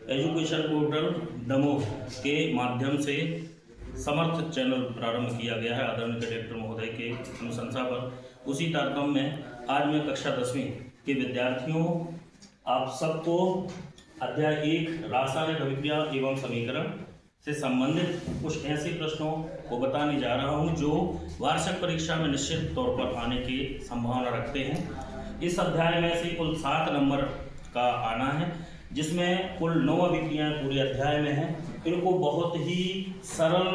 Education portal Damoh के माध्यम से समर्थ चैनल प्रारंभ किया गया है आदरणीय कलेक्टर महोदय के अनुशंसा पर। उसी तारतम्य में आज मैं कक्षा 10वीं के विद्यार्थियों आप सबको अध्याय 1 रासायनिक अभिक्रिया एवं समीकरण से संबंधित कुछ ऐसे प्रश्नों को बताने जा रहा हूं जो वार्षिक परीक्षा में निश्चित तौर पर आने की संभावना रखते हैं। इस अध्याय में से कुल 7 नंबर का आना है, जिसमें कुल 9 अभिक्रियाएं पूरे अध्याय में हैं। इनको बहुत ही सरल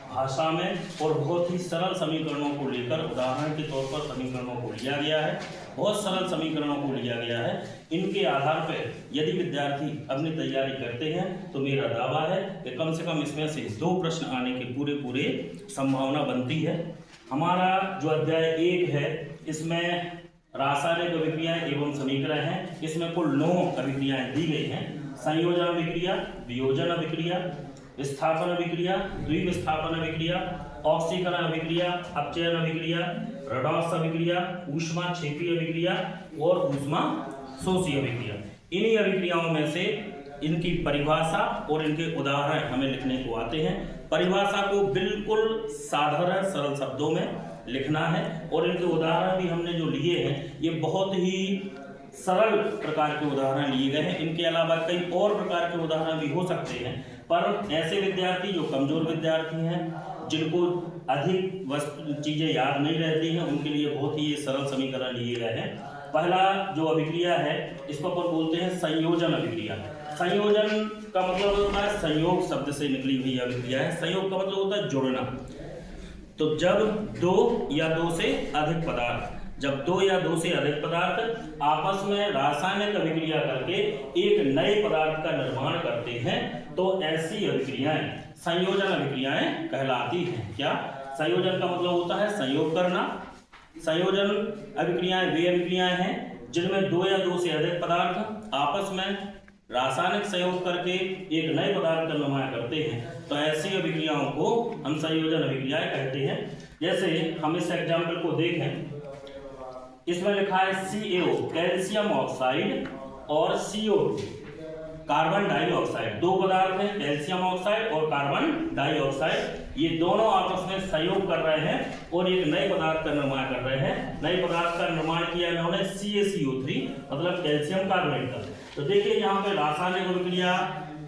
भाषा में और बहुत ही सरल समीकरणों को लेकर उदाहरण के तौर पर समीकरणों को लिया गया है, बहुत सरल समीकरणों को लिया गया है। इनके आधार पर यदि विद्यार्थी अपनी तैयारी करते हैं तो मेरा दावा है कि कम से कम इसमें से 2 प्रश्न आने की पूरे संभावना बनती है। हमारा जो अध्याय 1 है इसमें रासायनिक अभिक्रियाएं एवं समीकरण हैं। इसमें कुल 9 अभिक्रियाएं दी गई हैं। संयोजन अभिक्रिया, वियोजन अभिक्रिया, विस्थापन अभिक्रिया, द्विविस्थापन अभिक्रिया, ऑक्सीकरण अभिक्रिया, अपचयन अभिक्रिया, रेडॉक्स अभिक्रिया, ऊष्मा क्षेपी अभिक्रिया और ऊष्मा शोषी अभिक्रिया। इन्हीं अभिक्रियाओं में से इनकी परिभाषा और इनके उदाहरण हमें लिखने को आते हैं। परिभाषा को बिल्कुल साधारण सरल शब्दों में लिखना है और इनके उदाहरण भी हमने जो लिए हैं ये बहुत ही सरल प्रकार के उदाहरण लिए गए हैं। इनके अलावा कई और प्रकार के उदाहरण भी हो सकते हैं, पर ऐसे विद्यार्थी जो कमजोर विद्यार्थी हैं, जिनको अधिक चीज़ें याद नहीं रहती हैं, उनके लिए बहुत ही सरल समीकरण लिए गए हैं। पहला जो अभिक्रिया है इसको अपन बोलते हैं संयोजन अभिक्रिया। संयोजन का मतलब होता है संयोग शब्द से निकली हुई अभिक्रिया है। संयोग का मतलब होता है जुड़ना। तो जब 2 या 2 से अधिक पदार्थ आपस में रासायनिक अभिक्रिया करके एक नए पदार्थ का निर्माण करते हैं तो ऐसी अभिक्रियाएं संयोजन अभिक्रियाएं कहलाती हैं। क्या? संयोजन का मतलब होता है संयोग करना। संयोजन अभिक्रियाएं वे अभिक्रियाएं हैं जिनमें 2 या 2 से अधिक पदार्थ आपस में रासायनिक संयोग करके एक नए पदार्थ का निर्माण करते हैं तो ऐसी अभिक्रियाओं को हम संयोजन अभिक्रियाएं कहते हैं। जैसे हम इस एग्जाम्पल को देखें, इसमें लिखा है CaO कैल्शियम ऑक्साइड और CO2 कार्बन डाइऑक्साइड। 2 पदार्थ हैं, कैल्शियम ऑक्साइड और कार्बन डाइऑक्साइड। ये दोनों आपस में संयोग कर रहे हैं और एक नए पदार्थ का निर्माण कर रहे हैं। नए पदार्थ का निर्माण किया इन्होंने CaCO3 मतलब कैल्शियम कार्बोनेट का। तो देखिए यहाँ पे रासायनिक अभिक्रिया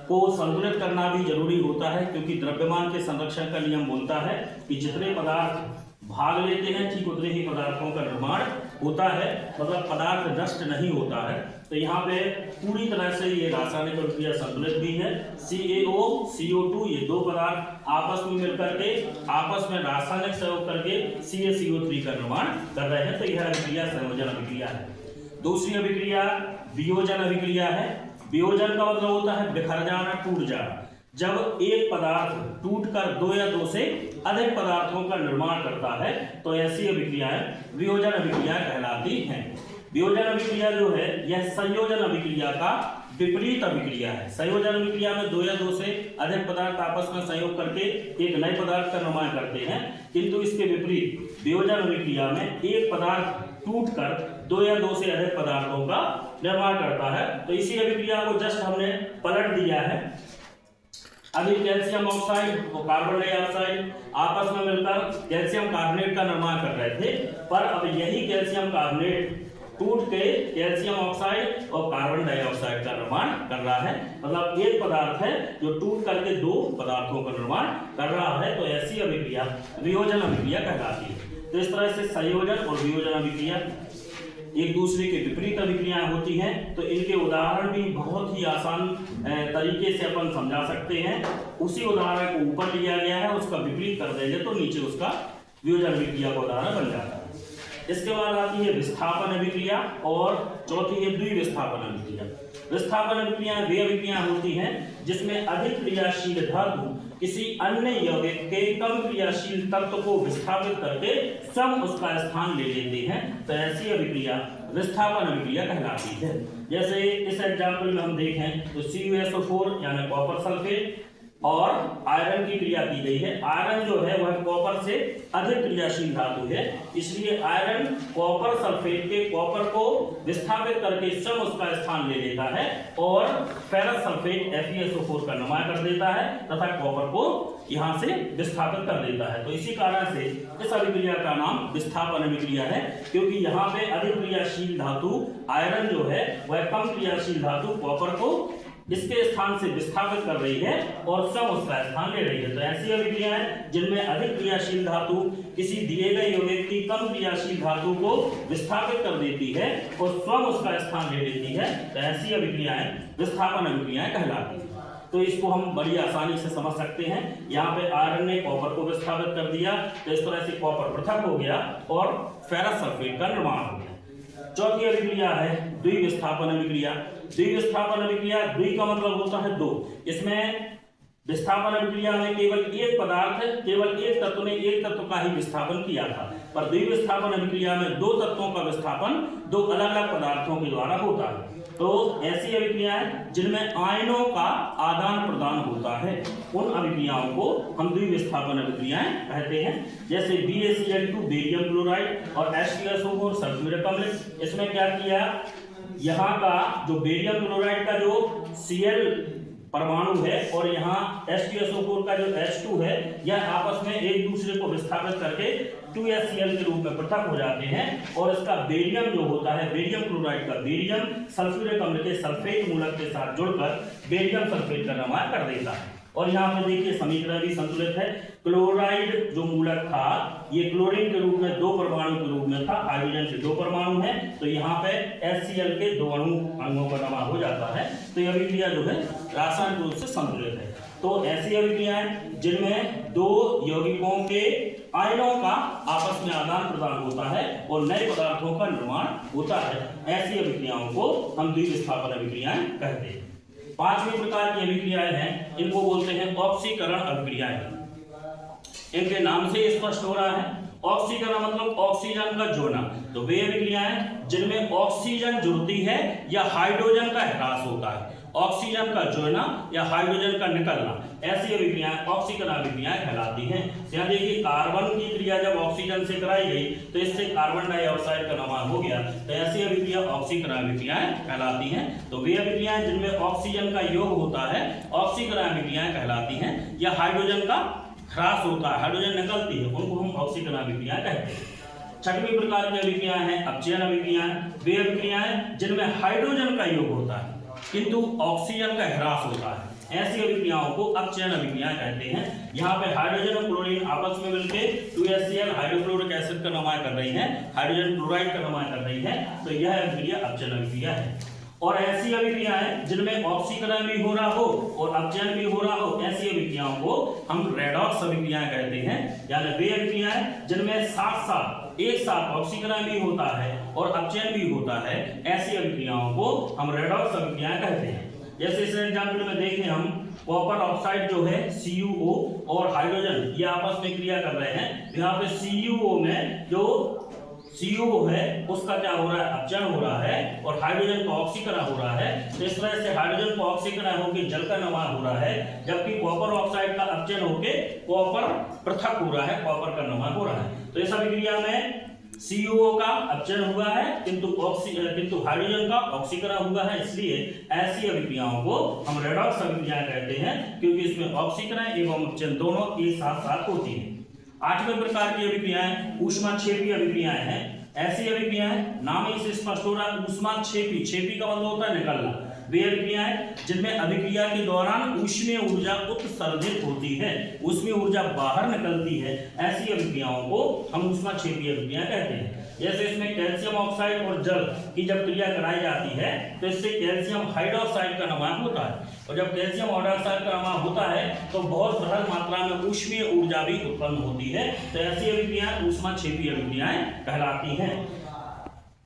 को संतुलित करना भी जरूरी होता है, क्योंकि द्रव्यमान के संरक्षण का नियम बोलता है कि जितने पदार्थ भाग लेते हैं ठीक उतने ही पदार्थों का निर्माण होता है, मतलब पदार्थ नष्ट नहीं होता है। तो यहाँ पे पूरी तरह से ये रासायनिक अभिक्रिया संतुलित भी है। CaO CO2 ये 2 पदार्थ आपस में मिलकर के आपस में रासायनिक सहयोग करके CaCO3 का निर्माण कर रहे हैं, तो यह अभिक्रिया संयोजन अभिक्रिया है। दूसरी अभिक्रिया वियोजन अभिक्रिया है। वियोजन का मतलब होता है बिखर जाना, टूट जाना। जब एक पदार्थ टूटकर 2 या 2 से अधिक पदार्थों का निर्माण करता है तो ऐसी अभिक्रियाएं वियोजन अभिक्रिया कहलाती हैं। वियोजन अभिक्रिया जो है यह संयोजन अभिक्रिया का विपरीत अभिक्रिया है। संयोजन अभिक्रिया में 2 या 2 से अधिक पदार्थ आपस में संयोग करके एक नए पदार्थ का निर्माण करते हैं, किंतु इसके विपरीत वियोजन अभिक्रिया में एक पदार्थ टूटकर 2 या 2 से अधिक पदार्थों का निर्माण करता है। तो इसी अभिक्रिया को जस्ट हमने पलट दिया है। अभी कैल्शियम ऑक्साइड और कार्बन डाइऑक्साइड आपस में मिलकर कैल्शियम कार्बोनेट का निर्माण कर रहे थे, पर अब यही कैल्शियम कार्बोनेट टूट के कैल्शियम ऑक्साइड और कार्बन डाइऑक्साइड का निर्माण कर रहा है। मतलब एक पदार्थ है जो टूट करके 2 पदार्थों का निर्माण कर रहा है, तो ऐसी अभिक्रिया वियोजन अभिक्रिया कहलाती है। तो इस तरह से संयोजन और वियोजन अभिक्रिया एक दूसरे के विपरीत अभिक्रियाएं होती हैं। तो इनके उदाहरण भी बहुत ही आसान तरीके से अपन समझा सकते हैं। उसी उदाहरण को ऊपर लिया गया है, उसका विपरीत कर देंगे तो नीचे उसका वियोजन अभिक्रिया का उदाहरण बन जाता है। इसके बाद आती है विस्थापन अभिक्रिया और चौथी है द्विविस्थापन अभिक्रिया। विस्थापन अभिक्रियाएं वे अभिक्रियाएं होती हैं जिसमें अधिक क्रियाशील धातु किसी अन्य यौगिक के कम क्रियाशील तत्व को विस्थापित करके स्वयं उसका स्थान ले लेते हैं, तो ऐसी अभिक्रिया विस्थापन अभिक्रिया कहलाती है। जैसे इस एग्जाम्पल में हम देखें तो CuSO4 यानी कॉपर सल्फेट और आयरन की क्रिया की गई है। आयरन जो है वह कॉपर से अधिक क्रियाशील धातु है, इसलिए आयरन कॉपर सल्फेट के कॉपर को विस्थापित करके स्वयं उसका स्थान ले लेता है और फेरस सल्फेट FeSO4 का निर्माण कर देता है तथा कॉपर को यहाँ से विस्थापित कर देता है। तो इसी कारण से इस अभिक्रिया का नाम विस्थापन अभिक्रिया है, क्योंकि यहाँ पे अधिक क्रियाशील धातु आयरन जो है वह कम क्रियाशील धातु कॉपर को इसके स्थान से विस्थापित कर रही है और स्वयं उसका स्थान ले रही है। तो ऐसी अभिक्रियाएं जिनमें अधिक क्रियाशील धातु किसी दिए गए यौगिक की कम क्रियाशील धातु को विस्थापित कर देती है और स्वयं उसका स्थान ले लेती है, तो ऐसी अभिक्रियाएं विस्थापन अभिक्रियाएं कहलाती हैं। तो इसको हम बड़ी आसानी से समझ सकते हैं। यहाँ पे आयरन ने कॉपर को विस्थापित कर दिया, तो इस तरह से कॉपर पृथक हो गया और फेरस सल्फेट का निर्माण हो गया। चौथी अभिक्रिया है द्विविस्थापन अभिक्रिया। द्विविस्थापन अभिक्रिया, द्वि का मतलब होता है दो। इसमें विस्थापन अभिक्रिया में केवल एक पदार्थ, केवल एक तत्व ने एक तत्व का ही विस्थापन किया था, पर द्विविस्थापन अभिक्रिया में दो तत्वों का विस्थापन दो अलग अलग पदार्थों के द्वारा होता है। तो ऐसी अभिक्रियाएं जिनमें आयनों का आदान प्रदान होता है, उन अभिक्रियाओं को हम द्विविस्थापन अभिक्रियाएं कहते हैं। जैसे BaCl2 बेरियम क्लोराइड और H2SO4 सल्फ्यूरिक अम्ल। इसमें क्या किया, यहाँ का जो बेरियम क्लोराइड का जो Cl परमाणु है और यहाँ H2SO4 का जो H2 है, यह आपस में एक दूसरे को विस्थापित करके 2HCl के रूप में पृथक हो जाते हैं और इसका बेरियम जो होता है, बेरियम क्लोराइड का बेरियम सल्फ्यूरिक अम्ल के सल्फेट मूलक के साथ जुड़कर बेरियम सल्फेट का निर्माण कर देता है। और यहाँ पे देखिए समीकरण भी संतुलित है। क्लोराइड जो मूलक था ये क्लोरीन के रूप में दो परमाणु के रूप में था, हाइड्रोजन के दो परमाणु हैं, तो यहाँ पे HCl के दो अणुओं का निर्माण हो जाता है। तो यह अभिक्रिया जो है रासायनिक रूप से संतुलित है। तो ऐसी अभिक्रियाएं जिनमें दो यौगिकों के आयनों का आपस में आदान प्रदान होता है और नए पदार्थों का निर्माण होता है, ऐसी अभिक्रियाओं को हम द्विविस्थापन अभिक्रियाएं कहते हैं। पांचवें प्रकार की अभिक्रियाएं हैं, इनको बोलते हैं ऑक्सीकरण अभिक्रियाएं। इनके नाम से स्पष्ट हो रहा है, ऑक्सीकरण मतलब ऑक्सीजन का जुड़ना। तो वे अभिक्रियाएं जिनमें ऑक्सीजन जुड़ती है या हाइड्रोजन का ह्रास होता है, ऑक्सीजन का जुड़ना या हाइड्रोजन का निकलना, ऐसी अभिक्रियाएं ऑक्सीकरण अभिक्रियाएं कहलाती हैं। यहाँ देखिए कार्बन की क्रिया जब ऑक्सीजन से कराई गई तो इससे कार्बन डाइऑक्साइड का निर्माण हो गया, तो ऐसी अभिक्रिया ऑक्सीकरण अभिक्रियाएं कहलाती हैं। तो वे अभिक्रियाएं जिनमें ऑक्सीजन का योग होता है ऑक्सीकरण अभिक्रियाएं कहलाती हैं, या हाइड्रोजन का ह्रास होता है, हाइड्रोजन निकलती है, उनको हम ऑक्सीकरण अभिक्रियाएं कहते हैं। छठवीं प्रकार की अभिक्रियाएं हैं अपचयन अभिक्रियाएं। वे अभिक्रियाएं जिनमें हाइड्रोजन का योग होता है किंतु ऑक्सीजन का ह्रास होता है, ऐसी अभिक्रियाओं को अपचयन अभिक्रियाएं कहते हैं। यहाँ पे हाइड्रोजन और क्लोरीन आपस में मिलकर 2HCl हाइड्रोक्लोरिक एसिड का निर्माण कर रही है, हाइड्रोजन क्लोराइड का निर्माण कर रही है, तो यह अभिक्रिया अपचयन अभिक्रिया है। और ऐसी अभिक्रियाएं जिनमें ऑक्सीकरण भी हो रहा हो और अपचयन भी हो रहा हो, ऐसी अभिक्रियाओं को हम रेडॉक्स अभिक्रियाएं कहते हैं। यानी वे अभिक्रियाएं जिनमें साथ साथ एक साथ ऑक्सीकरण भी होता है और अपचयन भी होता है, ऐसी अभिक्रियाओं को हम रेडॉक्स अभिक्रियाएं कहते हैं। जैसे इस एग्जाम्पल में देखें हम, कॉपर ऑक्साइड जो है CuO और हाइड्रोजन ये आपस में क्रिया कर रहे हैं। यहाँ पे CuO में जो CuO है उसका क्या हो रहा है, अपचयन हो रहा है और हाइड्रोजन का ऑक्सीकरण हो रहा है। तो इस तरह से हाइड्रोजन का ऑक्सीकरण होकर जल का निर्माण हो रहा है, जबकि कॉपर ऑक्साइड का अपचयन होकर कॉपर पृथक हो रहा है, कॉपर का निर्माण हो रहा है। तो इस अभिक्रिया में CuO का अपचयन हुआ है किंतु हाइड्रोजन का ऑक्सीकरण हुआ है, इसलिए ऐसी अभिक्रियाओं को हम रेडॉक्स अभिक्रियाएं कहते हैं, क्योंकि इसमें ऑक्सीकरण एवं अपचयन दोनों एक साथ साथ होती हैं। आठवें प्रकार की अभिक्रियाएं ऊष्माक्षेपी अभिक्रियाएं हैं। ऐसी अभिक्रियाएं नाम ही से स्पष्ट हो रहा है, ऊष्माक्षेपी, क्षेपी का मतलब होता है निकलना। वे अभिक्रियाएं जिनमें अभिक्रिया के दौरान ऊष्मीय ऊर्जा उत्सर्जित होती है, ऊष्मीय ऊर्जा बाहर निकलती है, ऐसी अभिक्रियाओं को हम ऊष्माक्षेपी अभिक्रिया कहते हैं। जैसे इसमें कैल्शियम ऑक्साइड और जल की जब क्रिया कराई जाती है तो इससे कैल्शियम हाइड्रोक्साइड का निर्माण होता है, और जब कैल्शियम हाइड्रोक्साइड का निर्माण होता है तो बहुत बृहद मात्रा में ऊष्मीय ऊर्जा भी उत्पन्न होती है। तो ऐसी अभिक्रियाएं ऊष्माक्षेपी अभिक्रियाएं कहलाती हैं।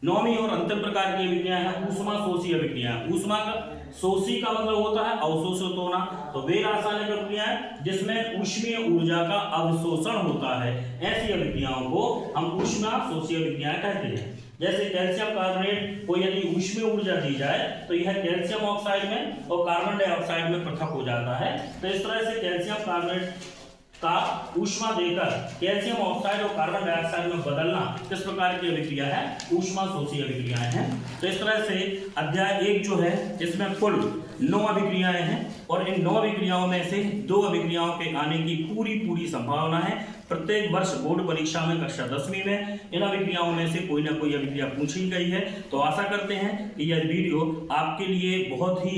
नौवीं और अंतिम प्रकार की अभिक्रियाएं हैं ऊष्मा शोषी अभिक्रियाएं। ऊष्मा का शोषी का मतलब होता है अवशोषित होना। तो वे रासायनिक अभिक्रियाएं जिसमें ऊष्मीय ऊर्जा का अवशोषण होता है, ऐसी अभिक्रियाओं को हम ऊष्मा शोषी अभिक्रियाएं कहते हैं। जैसे कैल्शियम कार्बोनेट को यदि ऊष्मीय ऊर्जा दी जाए तो यह कैल्शियम ऑक्साइड में और कार्बन डाइऑक्साइड में पृथक हो जाता है। तो इस तरह से कैल्शियम कार्बोनेट का ऊष्मा देकर कैल्शियम ऑक्साइड और कार्बन डाइऑक्साइड में बदलना किस प्रकार की अभिक्रिया है, ऊष्मा शोषी अभिक्रियाएं हैं। तो इस तरह से अध्याय 1 जो है इसमें कुल 9 अभिक्रियाएं हैं और इन 9 अभिक्रियाओं में से 2 अभिक्रियाओं के आने की पूरी संभावना है। प्रत्येक वर्ष बोर्ड परीक्षा में कक्षा 10वीं में इन अभिक्रियाओं में से कोई ना कोई अभिक्रिया पूछी गई है। तो आशा करते हैं कि यह वीडियो आपके लिए बहुत ही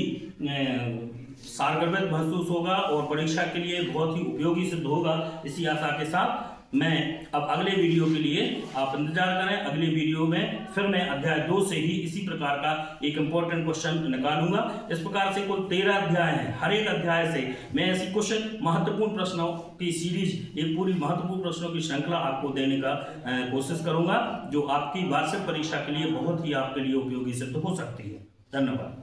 सारगर्भित महसूस होगा और परीक्षा के लिए बहुत ही उपयोगी सिद्ध होगा। इसी आशा के साथ मैं अब अगले वीडियो के लिए आप इंतजार करें। अगले वीडियो में फिर मैं अध्याय 2 से ही इसी प्रकार का एक इंपॉर्टेंट क्वेश्चन निकालूंगा। इस प्रकार से कुल 13 अध्याय हैं। हर एक अध्याय से मैं ऐसी कुछ महत्वपूर्ण प्रश्नों की सीरीज, एक पूरी महत्वपूर्ण प्रश्नों की श्रृंखला आपको देने का कोशिश करूंगा, जो आपकी वार्षिक परीक्षा के लिए बहुत ही आपके लिए उपयोगी सिद्ध हो सकती है। धन्यवाद।